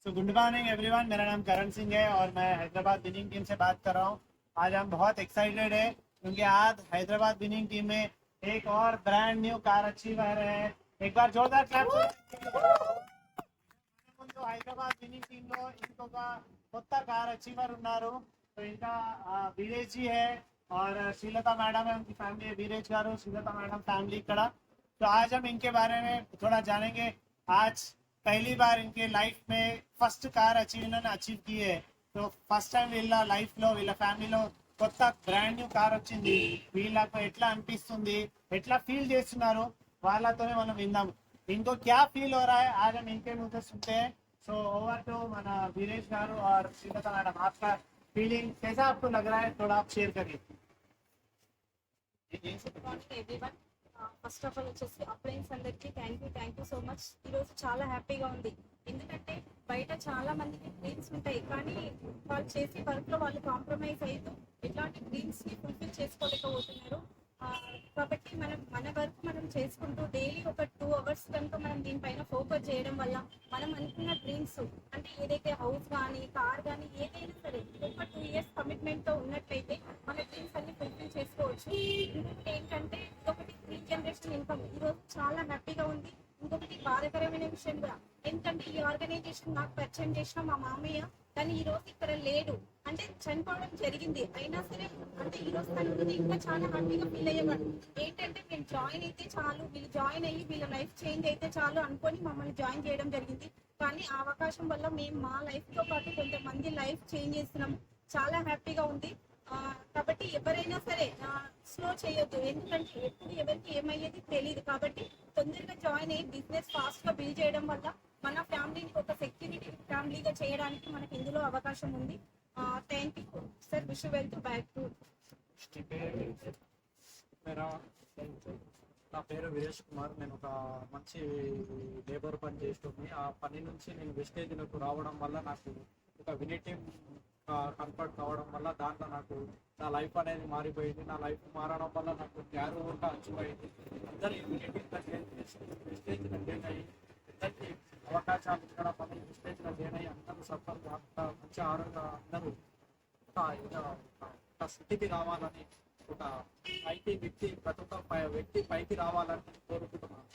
तो good morning everyone, मेरा नाम करण सिंह है और मैं हैदराबाद विनिंग टीम से बात कर रहा हूँ। आज हम बहुत एक्साइटेड है क्योंकि आज हैदराबाद विनिंग टीम में एक और ब्रांड न्यू कार अचीवर है। एक बार जोरदार क्लैप। ముందు హైదరాబాద్ విన్నింగ్ టీమ్ లో ఇంకొక కొత్త కార్ अचीवर ఉన్నారు। तो इनका वीरेश जी है और श्रीलता मैडम है, उनकी फैमिली है। वीरेश गारू, श्रीलता मैडम फैमिली ఇక్కడ। तो आज हम इनके बारे में थोड़ा जानेंगे। आज पहली बार इनके लाइफ में फर्स्ट कार इन्होंने अचीव की है। तो ఫస్ట్ టైం వీళ్ళ లైఫ్ లో వీళ్ళ ఫ్యామిలీలో కొత్త బ్రాండ్ న్యూ కార్ వచ్చింది। వీళ్ళకు ఎట్లా అనిపిస్తుంది, ఎట్లా ఫీల్ చేస్తున్నారు వాళ్ళతోనే మనం విందాం। इनको क्या फील हो रहा है आज हम इनके मुंह से सुनते हैं। सो ओवर टू मना वीरेश गारू और श्रीलता मैडम, आपका फीलिंग कैसा आपको लग रहा है, थोड़ा आप शेयर करिए। Good morning everyone. First of all వచ్చేసి అప్లయన్స్ అందరికీ థ్యాంక్ యూ సో మచ్. ఈరోజు చాలా హ్యాపీగా ఉంది. ఎందుకంటే బయట చాలా మందికి డ్రీమ్స్ ఉంటాయి, కానీ వాళ్ళు చేసే వర్క్లో వాళ్ళు కాంప్రమైజ్ అవుతూ ఎట్లాంటి డ్రీమ్స్ని ఫుల్ఫిల్ చేసుకోలేకపోతున్నారు. కాబట్టి మన వర్క్ మనం చేసుకుంటూ డైలీ ఒక 2 అవర్స్ కనుక మనం దీనిపైన ఫోకస్ చేయడం వల్ల మనం అనుకున్న డ్రీమ్స్ అంటే ఏదైతే హౌస్ కానీ కార్ కానీ ఏదైనా సరే ఒక 2 ఇయర్స్ కమిట్మెంట్తో ఉన్నట్లయితే మన డ్రీమ్స్ అన్ని ఫుల్ఫిల్ చేసుకోవచ్చు. ఇంకొకటి ఏంటంటే ఇంకొకటి 3 జనరేషన్ ఇన్కమ్. ఈరోజు చాలా హ్యాపీగా ఉంది. ఇంకొకటి బాధాకరమైన విషయం కూడా, ఎందుకంటే ఈ ఆర్గనైజేషన్ నాకు పరిచయం చేసిన మా మామయ్య, కానీ ఈ రోజు ఇక్కడ లేడు, అంటే చనిపోవడం జరిగింది. అయినా సరే అంటే ఈ రోజు తను ఇంకా చాలా హ్యాపీగా ఫీల్ అయ్యేవాడు. ఏంటంటే మేము జాయిన్ అయితే చాలు, వీళ్ళు జాయిన్ అయ్యి వీళ్ళ లైఫ్ చేంజ్ అయితే చాలు అనుకొని మమ్మల్ని జాయిన్ చేయడం జరిగింది. కానీ ఆ అవకాశం వల్ల మేము మా లైఫ్ తో పాటు కొంతమంది లైఫ్ చేంజ్ చేస్తున్నాం. చాలా హ్యాపీగా ఉంది. కాబట్టి ఎవరైనా సరే స్లో చేయొద్దు, ఎందుకంటే ఎప్పుడు ఎవరికి ఏమయ్యేది తెలియదు. కాబట్టి తొందరగా జాయిన్ అయ్యి బిజినెస్ ఫాస్ట్ గా బిల్డ్ చేయడం వల్ల మన ఫ్యామిలీని ఒక సెక్యూరిటీ ఫ్యామిలీగా చేయడానికి మనకి ఇందులో అవకాశం ఉంది. Thank you sir. Wish you well to back to నా పేరు వీరేష్ కుమార్. నేను ఒక మంచి లేబర్ పని చేస్తుంది. ఆ పని నుంచి నేను వెస్టేజ్లకు రావడం వల్ల నాకు ఒక విని టీమ్ కంఫర్ట్ కావడం వల్ల దాంట్లో నాకు నా లైఫ్ అనేది మారిపోయింది. నా లైఫ్ మారడం వల్ల నాకు క్యారు కూడా అచీవ్ అయింది. అందరూ విని టీమ్ వెస్టేజ్లో జాయిన్ అయ్యి అందరికీ అవకాశాలు ఇక్కడ పని వెస్టేజ్లో జాయిన్ అయ్యి అందరూ సఫర్ మంచి ఆరోగ్య అందరూ ఒక స్థితికి రావాలని, ఒక పైకి వ్యక్తి ప్రతి ఒక్క వ్యక్తి పైకి రావాలని కోరుకుంటున్నాను.